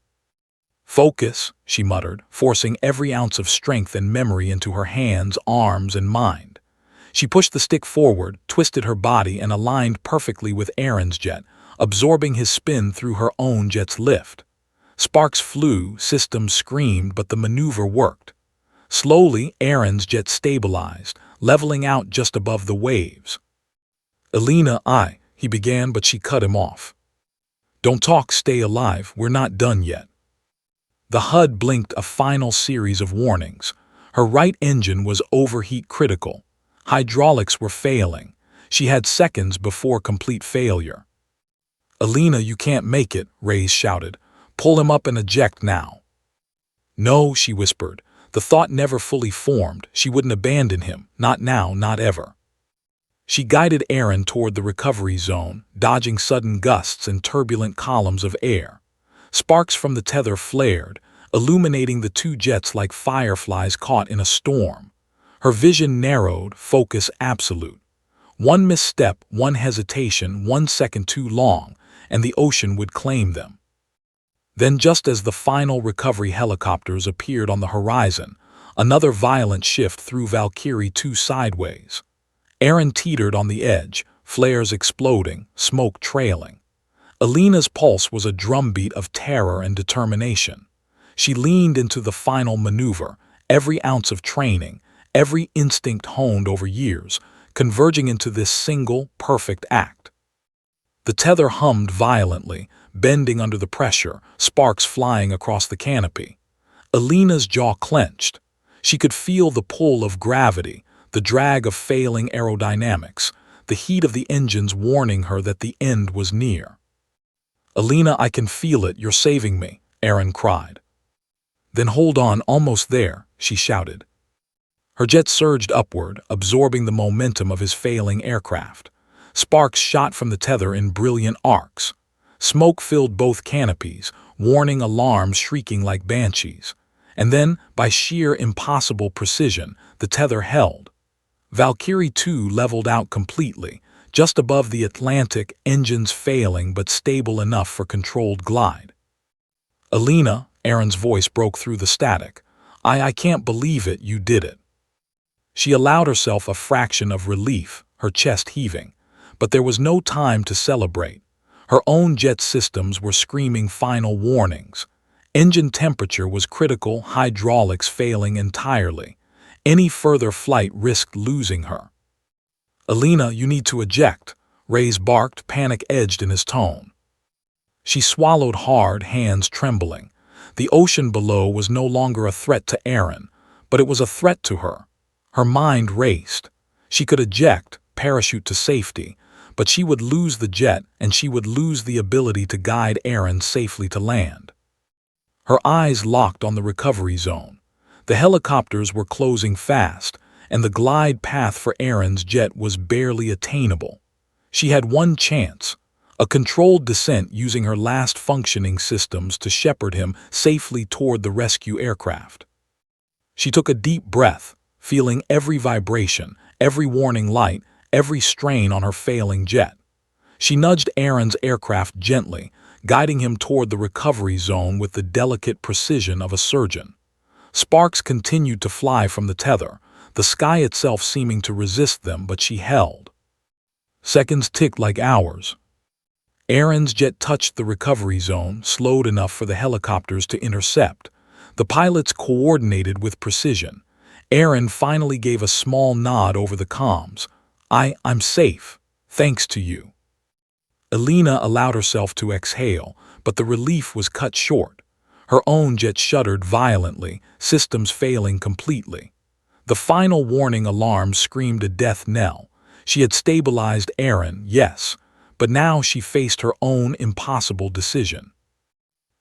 "Focus," she muttered, forcing every ounce of strength and memory into her hands, arms, and mind. She pushed the stick forward, twisted her body, and aligned perfectly with Aaron's jet, absorbing his spin through her own jet's lift. Sparks flew, systems screamed, but the maneuver worked. Slowly, Aaron's jet stabilized, leveling out just above the waves. "Alina, he began, but she cut him off. "Don't talk, stay alive, we're not done yet." The HUD blinked a final series of warnings. Her right engine was overheat critical. Hydraulics were failing. She had seconds before complete failure. "Alina, you can't make it," Reyes shouted. "Pull him up and eject now." "No," she whispered. The thought never fully formed. She wouldn't abandon him. Not now, not ever. She guided Aaron toward the recovery zone, dodging sudden gusts and turbulent columns of air. Sparks from the tether flared, illuminating the two jets like fireflies caught in a storm. Her vision narrowed, focus absolute. One misstep, one hesitation, 1 second too long, and the ocean would claim them. Then, just as the final recovery helicopters appeared on the horizon, another violent shift threw Valkyrie 2 sideways. Aaron teetered on the edge, flares exploding, smoke trailing. Alina's pulse was a drumbeat of terror and determination. She leaned into the final maneuver, every ounce of training, every instinct honed over years, converging into this single, perfect act. The tether hummed violently, bending under the pressure, sparks flying across the canopy. Alina's jaw clenched. She could feel the pull of gravity, the drag of failing aerodynamics, the heat of the engines warning her that the end was near. "Alina, I can feel it, you're saving me," Aaron cried. "Then hold on, almost there," she shouted. Her jet surged upward, absorbing the momentum of his failing aircraft. Sparks shot from the tether in brilliant arcs. Smoke filled both canopies, warning alarms shrieking like banshees. And then, by sheer impossible precision, the tether held. Valkyrie 2 leveled out completely, just above the Atlantic, engines failing but stable enough for controlled glide. "Alina," Aaron's voice broke through the static. I can't believe it, you did it." She allowed herself a fraction of relief, her chest heaving. But there was no time to celebrate. Her own jet systems were screaming final warnings. Engine temperature was critical, hydraulics failing entirely. Any further flight risked losing her. "Alina, you need to eject," Ray's barked, panic edged in his tone. She swallowed hard, hands trembling. The ocean below was no longer a threat to Aaron, but it was a threat to her. Her mind raced. She could eject, parachute to safety, but she would lose the jet and she would lose the ability to guide Aaron safely to land. Her eyes locked on the recovery zone. The helicopters were closing fast, and the glide path for Aaron's jet was barely attainable. She had one chance, a controlled descent using her last functioning systems to shepherd him safely toward the rescue aircraft. She took a deep breath, feeling every vibration, every warning light, every strain on her failing jet. She nudged Aaron's aircraft gently, guiding him toward the recovery zone with the delicate precision of a surgeon. Sparks continued to fly from the tether, the sky itself seeming to resist them, but she held. Seconds ticked like hours. Aaron's jet touched the recovery zone, slowed enough for the helicopters to intercept. The pilots coordinated with precision. Aaron finally gave a small nod over the comms. I'm safe, thanks to you." Alina allowed herself to exhale, but the relief was cut short. Her own jet shuddered violently, systems failing completely. The final warning alarm screamed a death knell. She had stabilized Aaron, yes, but now she faced her own impossible decision.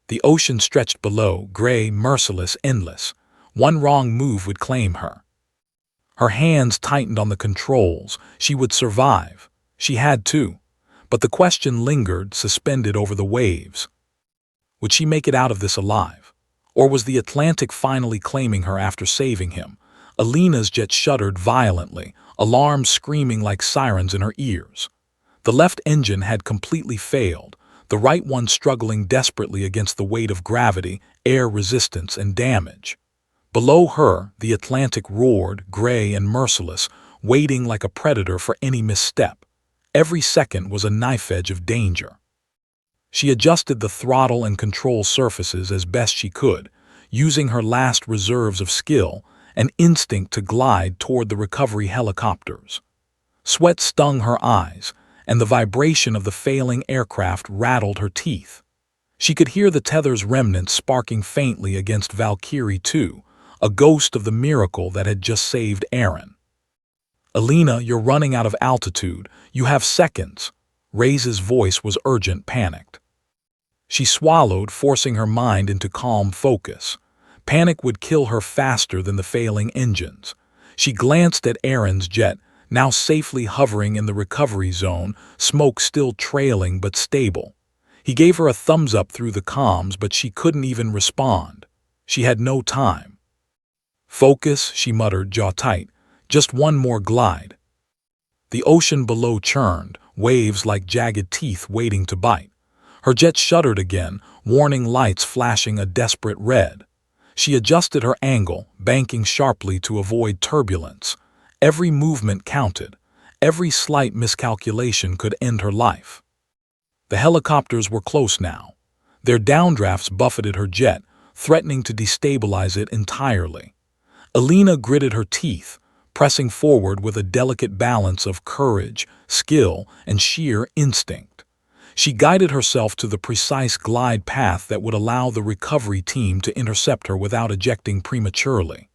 The ocean stretched below, gray, merciless, endless. One wrong move would claim her. Her hands tightened on the controls. She would survive. She had to. But the question lingered, suspended over the waves. Would she make it out of this alive? Or was the Atlantic finally claiming her after saving him? Alina's jet shuddered violently, alarms screaming like sirens in her ears. The left engine had completely failed, the right one struggling desperately against the weight of gravity, air resistance, and damage. Below her, the Atlantic roared, gray and merciless, waiting like a predator for any misstep. Every second was a knife edge of danger. She adjusted the throttle and control surfaces as best she could, using her last reserves of skill, an instinct to glide toward the recovery helicopters. Sweat stung her eyes, and the vibration of the failing aircraft rattled her teeth. She could hear the tether's remnants sparking faintly against Valkyrie 2, a ghost of the miracle that had just saved Aaron. "Alina, you're running out of altitude. You have seconds." Ray's voice was urgent, panicked. She swallowed, forcing her mind into calm focus. Panic would kill her faster than the failing engines. She glanced at Aaron's jet, now safely hovering in the recovery zone, smoke still trailing but stable. He gave her a thumbs up through the comms, but she couldn't even respond. She had no time. "Focus," she muttered, jaw tight. "Just one more glide." The ocean below churned, waves like jagged teeth waiting to bite. Her jet shuddered again, warning lights flashing a desperate red. She adjusted her angle, banking sharply to avoid turbulence. Every movement counted. Every slight miscalculation could end her life. The helicopters were close now. Their downdrafts buffeted her jet, threatening to destabilize it entirely. Alina gritted her teeth, pressing forward with a delicate balance of courage, skill, and sheer instinct. She guided herself to the precise glide path that would allow the recovery team to intercept her without ejecting prematurely.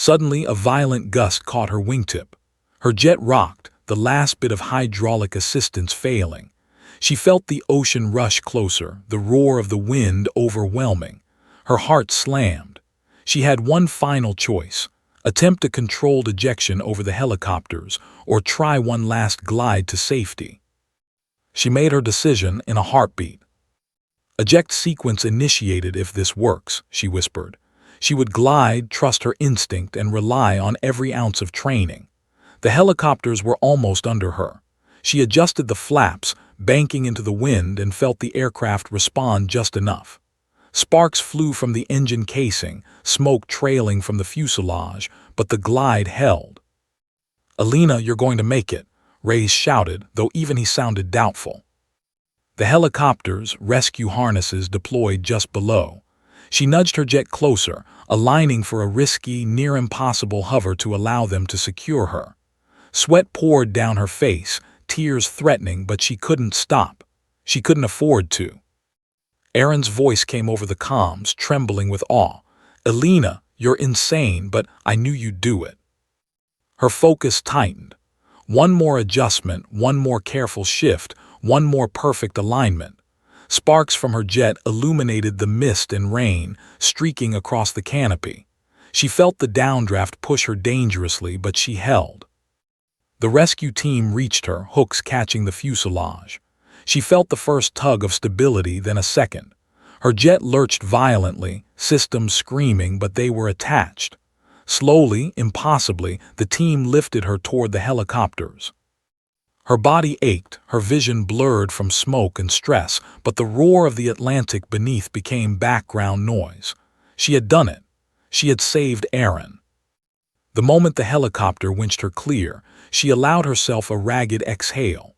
Suddenly, a violent gust caught her wingtip. Her jet rocked, the last bit of hydraulic assistance failing. She felt the ocean rush closer, the roar of the wind overwhelming. Her heart slammed. She had one final choice: attempt a controlled ejection over the helicopters, or try one last glide to safety. She made her decision in a heartbeat. "Eject sequence initiated if this works," she whispered. She would glide, trust her instinct, and rely on every ounce of training. The helicopters were almost under her. She adjusted the flaps, banking into the wind, and felt the aircraft respond just enough. Sparks flew from the engine casing, smoke trailing from the fuselage, but the glide held. "Alina, you're going to make it," Reyes shouted, though even he sounded doubtful. The helicopter's rescue harnesses deployed just below. She nudged her jet closer, aligning for a risky, near-impossible hover to allow them to secure her. Sweat poured down her face, tears threatening, but she couldn't stop. She couldn't afford to. Aaron's voice came over the comms, trembling with awe. "Alina, you're insane, but I knew you'd do it." Her focus tightened. One more adjustment, one more careful shift, one more perfect alignment. Sparks from her jet illuminated the mist and rain, streaking across the canopy. She felt the downdraft push her dangerously, but she held. The rescue team reached her, hooks catching the fuselage. She felt the first tug of stability, then a second. Her jet lurched violently, systems screaming, but they were attached. Slowly, impossibly, the team lifted her toward the helicopters. Her body ached, her vision blurred from smoke and stress, but the roar of the Atlantic beneath became background noise. She had done it. She had saved Aaron. The moment the helicopter winched her clear, she allowed herself a ragged exhale.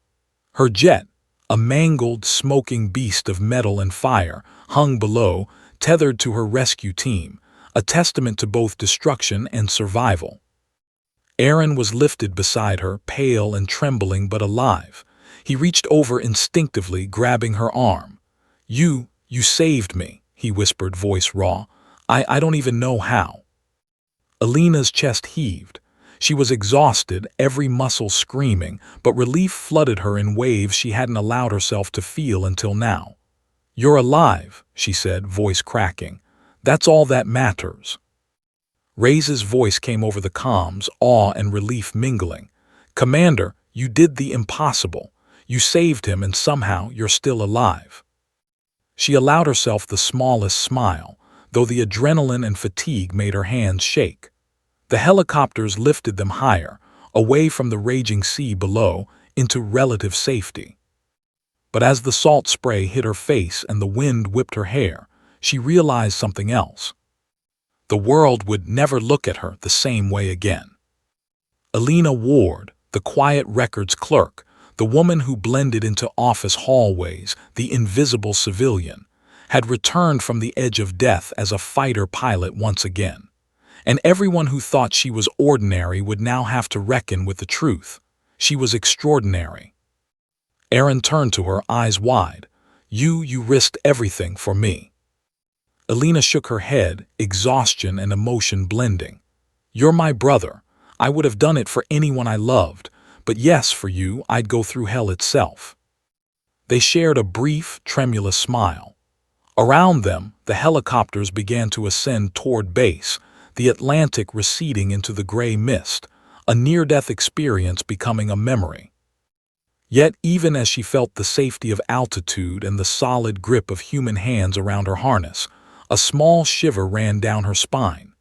Her jet, a mangled, smoking beast of metal and fire, hung below, tethered to her rescue team, a testament to both destruction and survival. Aaron was lifted beside her, pale and trembling but alive. He reached over instinctively, grabbing her arm. You saved me," he whispered, voice raw. I don't even know how." Alina's chest heaved. She was exhausted, every muscle screaming, but relief flooded her in waves she hadn't allowed herself to feel until now. "You're alive," she said, voice cracking. "That's all that matters." Reyes's voice came over the comms, awe and relief mingling. "Commander, you did the impossible. You saved him, and somehow you're still alive." She allowed herself the smallest smile, though the adrenaline and fatigue made her hands shake. The helicopters lifted them higher, away from the raging sea below, into relative safety. But as the salt spray hit her face and the wind whipped her hair, she realized something else. The world would never look at her the same way again. Alina Ward, the quiet records clerk, the woman who blended into office hallways, the invisible civilian, had returned from the edge of death as a fighter pilot once again. And everyone who thought she was ordinary would now have to reckon with the truth. She was extraordinary. Aaron turned to her, eyes wide. You risked everything for me." Alina shook her head, exhaustion and emotion blending. "You're my brother. I would have done it for anyone I loved, but yes, for you, I'd go through hell itself." They shared a brief, tremulous smile. Around them, the helicopters began to ascend toward base, the Atlantic receding into the gray mist, a near-death experience becoming a memory. Yet, even as she felt the safety of altitude and the solid grip of human hands around her harness, a small shiver ran down her spine.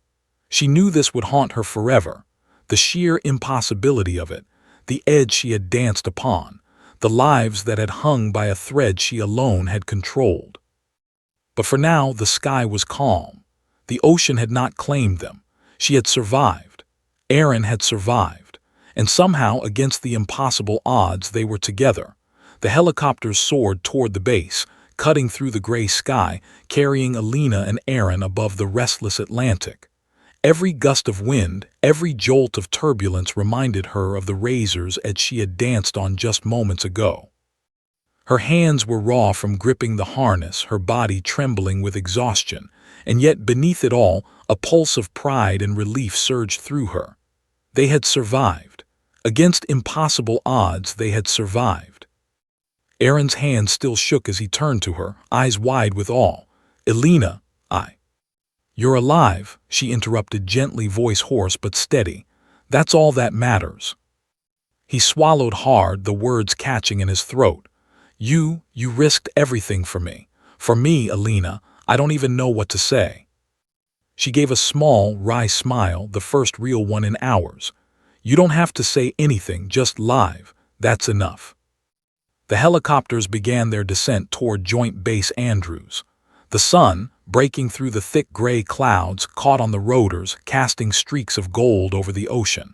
She knew this would haunt her forever, the sheer impossibility of it, the edge she had danced upon, the lives that had hung by a thread she alone had controlled. But for now, the sky was calm. The ocean had not claimed them. She had survived. Aaron had survived. And somehow, against the impossible odds, they were together. The helicopters soared toward the base, cutting through the gray sky, carrying Alina and Aaron above the restless Atlantic. Every gust of wind, every jolt of turbulence reminded her of the razor's edge she had danced on just moments ago. Her hands were raw from gripping the harness, her body trembling with exhaustion, and yet beneath it all, a pulse of pride and relief surged through her. They had survived. Against impossible odds, they had survived. Aaron's hand still shook as he turned to her, eyes wide with awe. "Elena, You're alive," she interrupted gently, voice hoarse but steady. "That's all that matters." He swallowed hard, the words catching in his throat. You risked everything for me. For me, Elena, I don't even know what to say." She gave a small, wry smile, the first real one in hours. "You don't have to say anything, just live. That's enough." The helicopters began their descent toward Joint Base Andrews. The sun, breaking through the thick gray clouds, caught on the rotors, casting streaks of gold over the ocean.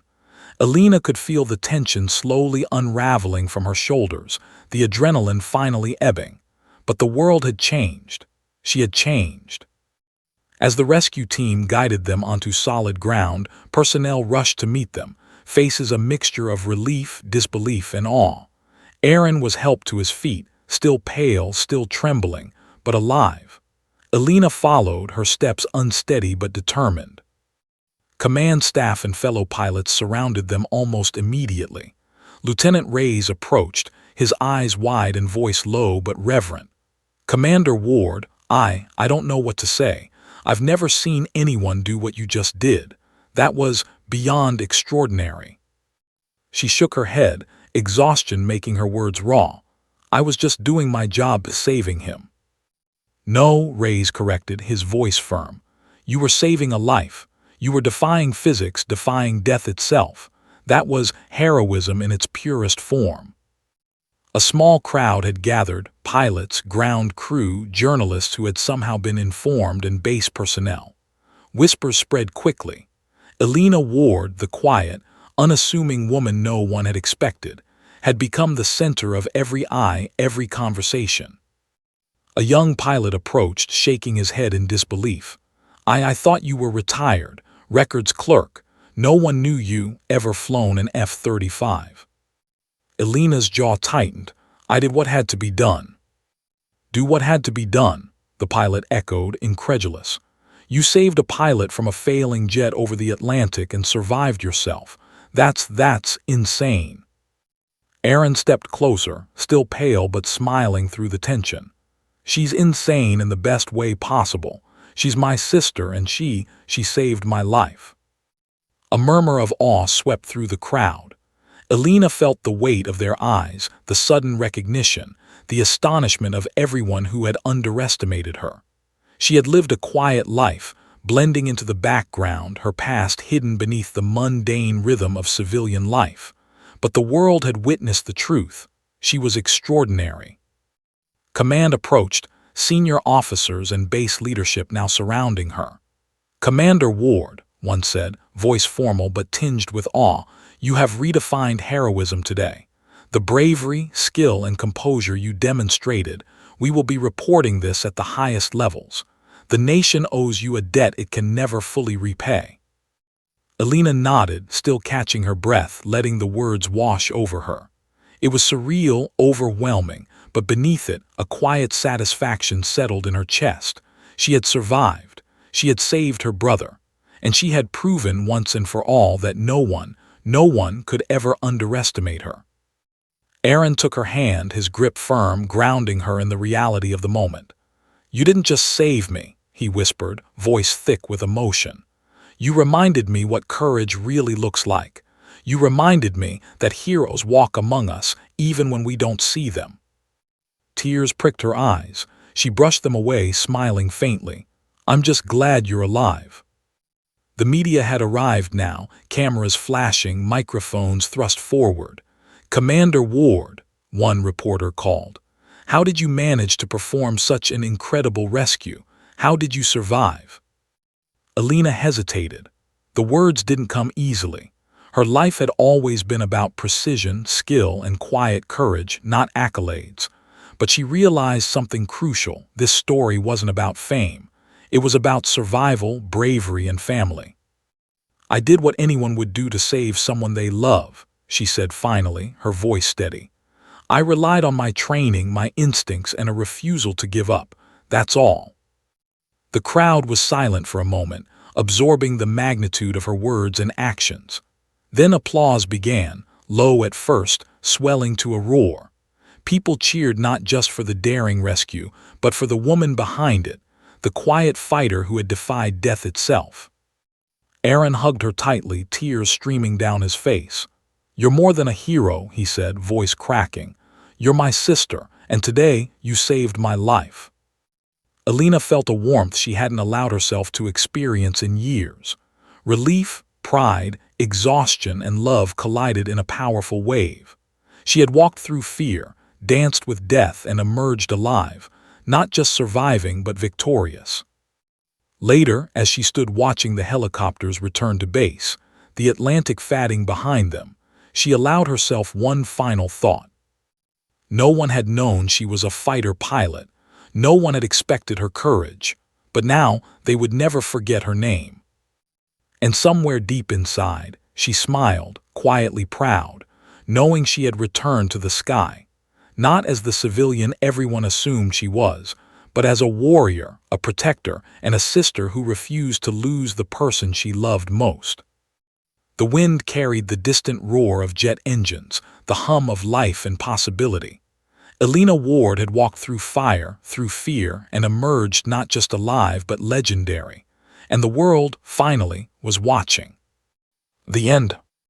Elena could feel the tension slowly unraveling from her shoulders, the adrenaline finally ebbing. But the world had changed. She had changed. As the rescue team guided them onto solid ground, personnel rushed to meet them, faces a mixture of relief, disbelief, and awe. Aaron was helped to his feet, still pale, still trembling, but alive. Elena followed, her steps unsteady but determined. Command staff and fellow pilots surrounded them almost immediately. Lieutenant Reyes approached, his eyes wide and voice low but reverent. "Commander Ward, I don't know what to say. I've never seen anyone do what you just did. That was beyond extraordinary." She shook her head, exhaustion making her words raw. "I was just doing my job, saving him." "No," Reyes corrected, his voice firm. "You were saving a life. You were defying physics, defying death itself. That was heroism in its purest form." A small crowd had gathered, pilots, ground crew, journalists who had somehow been informed, and base personnel. Whispers spread quickly. Elena Ward, the quiet, unassuming woman no one had expected, had become the center of every eye, every conversation. A young pilot approached, shaking his head in disbelief. I thought you were retired, records clerk. No one knew you ever flown an F-35. Elena's jaw tightened. "I did what had to be done." "Do what had to be done," the pilot echoed, incredulous. "You saved a pilot from a failing jet over the Atlantic and survived yourself. That's insane." Aaron stepped closer, still pale but smiling through the tension. "She's insane in the best way possible. She's my sister, and she saved my life." A murmur of awe swept through the crowd. Elena felt the weight of their eyes, the sudden recognition, the astonishment of everyone who had underestimated her. She had lived a quiet life, blending into the background, her past hidden beneath the mundane rhythm of civilian life. But the world had witnessed the truth. She was extraordinary. Command approached, senior officers and base leadership now surrounding her. "Commander Ward," one said, voice formal but tinged with awe, "you have redefined heroism today. The bravery, skill, and composure you demonstrated, we will be reporting this at the highest levels. The nation owes you a debt it can never fully repay." Elena nodded, still catching her breath, letting the words wash over her. It was surreal, overwhelming, but beneath it, a quiet satisfaction settled in her chest. She had survived. She had saved her brother. And she had proven once and for all that no one could ever underestimate her. Aaron took her hand, his grip firm, grounding her in the reality of the moment. "You didn't just save me," he whispered, voice thick with emotion. "You reminded me what courage really looks like. You reminded me that heroes walk among us even when we don't see them." Tears pricked her eyes. She brushed them away, smiling faintly. "I'm just glad you're alive." The media had arrived now, cameras flashing, microphones thrust forward. "Commander Ward," one reporter called. "How did you manage to perform such an incredible rescue? How did you survive?" Elena hesitated. The words didn't come easily. Her life had always been about precision, skill, and quiet courage, not accolades. But she realized something crucial. This story wasn't about fame. It was about survival, bravery, and family. "I did what anyone would do to save someone they love," she said finally, her voice steady. I relied on my training, my instincts, and a refusal to give up. That's all." The crowd was silent for a moment, absorbing the magnitude of her words and actions. Then applause began, low at first, swelling to a roar. People cheered not just for the daring rescue, but for the woman behind it, the quiet fighter who had defied death itself. Aaron hugged her tightly, tears streaming down his face. "You're more than a hero," he said, voice cracking. "You're my sister, and today you saved my life." Alina felt a warmth she hadn't allowed herself to experience in years. Relief, pride, exhaustion, and love collided in a powerful wave. She had walked through fear, danced with death, and emerged alive, not just surviving but victorious. Later, as she stood watching the helicopters return to base, the Atlantic fatting behind them, she allowed herself one final thought. No one had known she was a fighter pilot. No one had expected her courage. But now they would never forget her name. And somewhere deep inside, she smiled, quietly proud, knowing she had returned to the sky, not as the civilian everyone assumed she was, but as a warrior, a protector, and a sister who refused to lose the person she loved most. The wind carried the distant roar of jet engines, the hum of life and possibility. Alina Ward had walked through fire, through fear, and emerged not just alive but legendary. And the world, finally, was watching. The end.